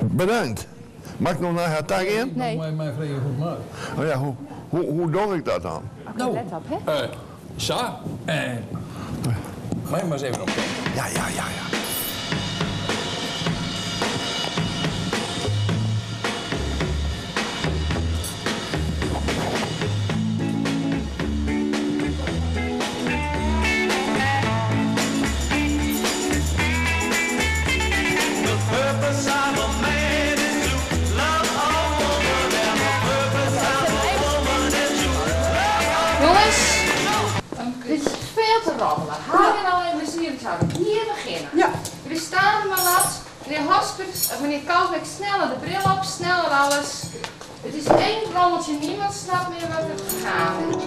Bedankt. Mag ik nog naar haar tag in? Nee. Mijn vrienden goed maken. Oh ja, hoe doe ik dat dan? Nou, let op, hè? Sa. Ga je maar eens even opkijken. Ja. Jongens, dit is veel te rommelen. Haal je nou even plezier, ik zou hier beginnen. Ja. Jullie staan er maar wat. Meneer Hospert, meneer Kalbeck, sneller de bril op, sneller alles. Het is één rommeltje, niemand snapt meer wat er gegaan is.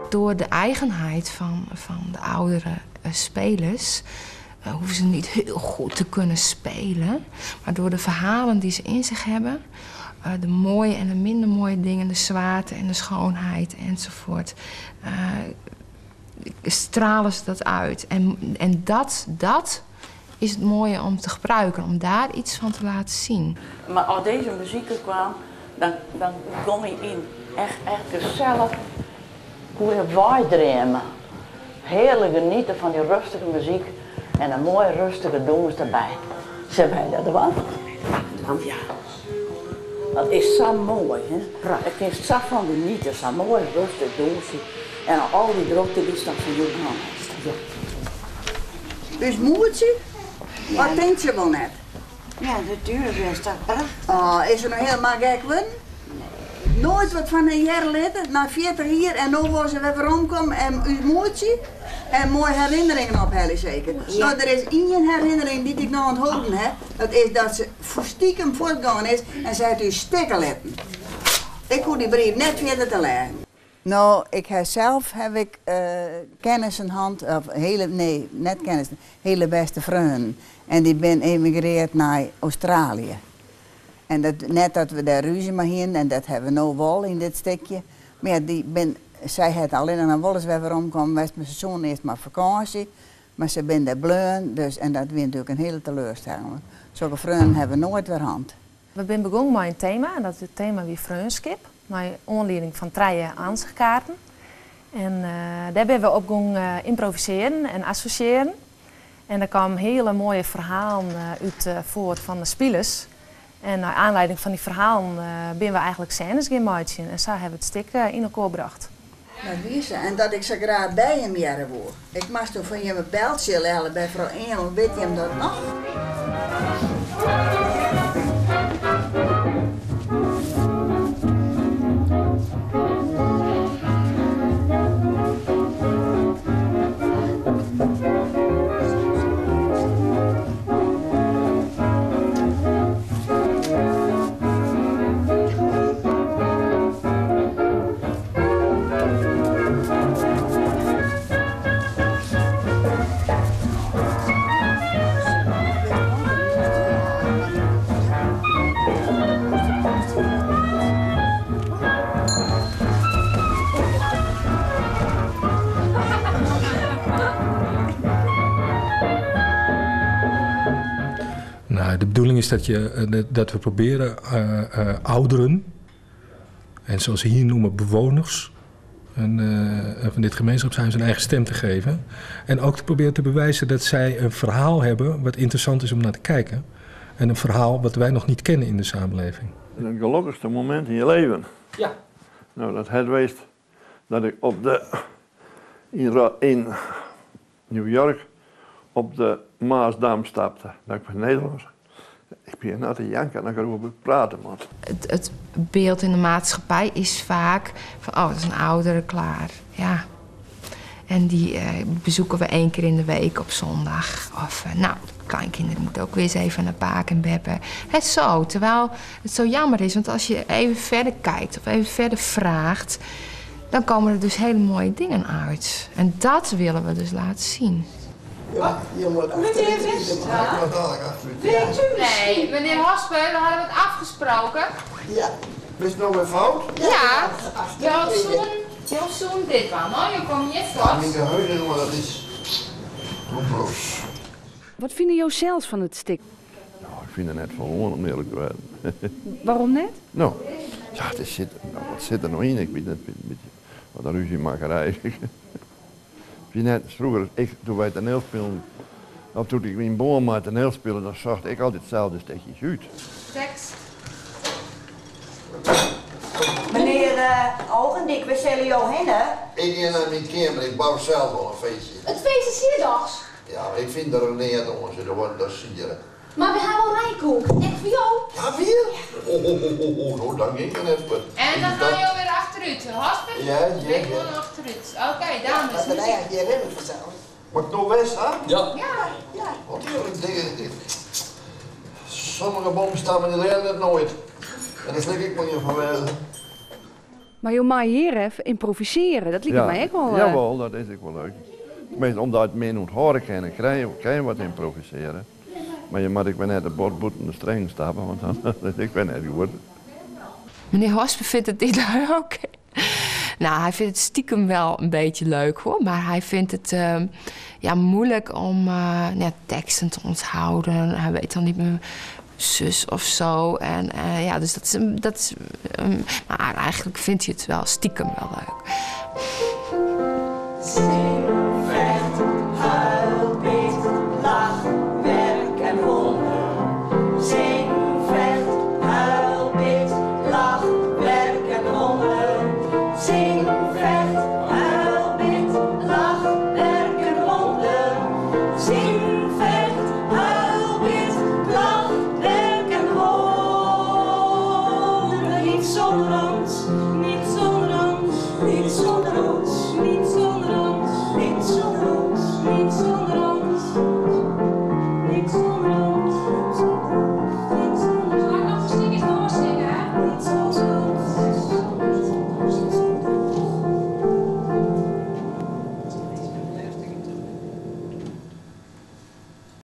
Door de eigenheid van de oudere spelers hoeven ze niet heel goed te kunnen spelen. Maar door de verhalen die ze in zich hebben, de mooie en de minder mooie dingen, de zwaarte en de schoonheid enzovoort, stralen ze dat uit. En dat is het mooie om te gebruiken, om daar iets van te laten zien. Maar als deze muziek er kwam, dan kon je in echt gezellig goede waaidremen. Heerlijk genieten van die rustige muziek en een mooie rustige dongens erbij. Zeg wij dat wel? Ja. Dat is zo mooi, hè? Ik vind het zo van genieten, zo mooi rustig donsje. En al die drukte die staat van jullie handen. Dus moertje? Wat denkt je wel net? Ja, natuurlijk is dat prachtig. Oh, is er nog helemaal gek worden? Nee. Nooit wat van een jaar litten, na 40 hier en nu was ze weer omkomen en uw moertje en mooie herinneringen ophellen zeker. Ja. Nou, er is één herinnering die ik nog onthouden heb, dat is dat ze stiekem voortgegaan is en ze heeft u stikken letten. Ik hoef die brief net verder te leggen. Nou, heb ik kennis in hand, of net kennis, hele beste vrienden. En die ben emigreerd naar Australië. En net dat we daar ruzie maar heen, en dat hebben we nou wel in dit stukje. Maar ja, zij had alleen nog wel eens weer omkomen, was mijn zoon eerst maar vakantie. Maar ze ben daar bleun, dus, en dat was natuurlijk een hele teleurstelling. Zulke vrienden hebben we nooit weer hand. We zijn begonnen met een thema, en dat is het thema wie vriendschap. Naar aanleiding van 3 aanzichtkaarten. En daar ben we op gaan improviseren en associëren. En er kwamen hele mooie verhalen uit voort van de spelers. En naar aanleiding van die verhalen ben we eigenlijk scènes gaan maken. En zo hebben we het stuk in elkaar gebracht. Dat is ze. En dat ik ze graag bij hem jaren wil. Ik mag toch van je mijn beltje leggen bij vrouw Engel, weet je hem dat nog? De bedoeling is dat we proberen ouderen, en zoals ze hier noemen bewoners van dit gemeenschap zijn, zijn eigen stem te geven. En ook te proberen te bewijzen dat zij een verhaal hebben wat interessant is om naar te kijken. En een verhaal wat wij nog niet kennen in de samenleving. Het gelukkigste moment in je leven? Ja. Nou, dat het geweest dat ik in New York op de Maasdam stapte. Dat ik van Nederlands. Ik ben naar de janken en dan gaan we praten. Man. Het beeld in de maatschappij is vaak van, oh, dat is een oudere klaar. Ja. En die bezoeken we 1 keer in de week op zondag. Of, nou, de kleinkinderen moeten ook weer eens even naar Paak en Beppe. Het zo, terwijl het zo jammer is, want als je even verder kijkt of even verder vraagt, dan komen er dus hele mooie dingen uit. En dat willen we dus laten zien. Ja, je moet Meneer Westra? Weet u? Nee, meneer Hasper, we hadden het afgesproken. Ja. Is het nou weer fout? Ja, Jozoen dit wel, hoor. Je komt niet vast. Niet de huizen, maar dat is roemloos. Wat vinden jou zelfs van het stik? Nou, ik vind het net van gewoon om eerlijk te zijn. Waarom net? Nou, ja, wat zit er nou in? Ik weet het een beetje. Wat een ruziemakerij. Vroeger, toen wij toneel speelden, of toen ik in Boom toneel speelde, dan zag ik altijd hetzelfde stukjes uit. Tekst. Meneer Ogendik, we zullen jou heen. Ik ga naar mijn kamer, ik bouw zelf wel een feestje. Het feest is hierdags. Ja, ik vind er een neer, jongens, dat wordt dat sieren. Maar we hebben al rijkoek. Echt voor jou. Ja, weer? Oh, dan ging ik even. En dan ga je weer achteruit, Hasper? Ja. Ik gewoon achteruit. Oké, dames. Wat ben jij hier in vanzelf? Wordt het nou west, hè? Ja. Wat eerlijk, dit. Sommige boomstammen die leren het nooit. En daar slik ik me niet van wel. Maar joh, maar hier even improviseren, dat liep mij echt wel. Jawel, dat is ook wel leuk. Tenminste, omdat men moet horen kennen, kan je wat improviseren. Maar je moet ik ben net de bordboeten de streng stappen, want dan ik ben net goed. Meneer Hasper vindt het niet oké. Nou, hij vindt het stiekem wel een beetje leuk hoor, maar hij vindt het moeilijk om teksten te onthouden. Hij weet dan niet meer zus of zo. En dus dat is maar eigenlijk vindt hij het wel stiekem wel leuk.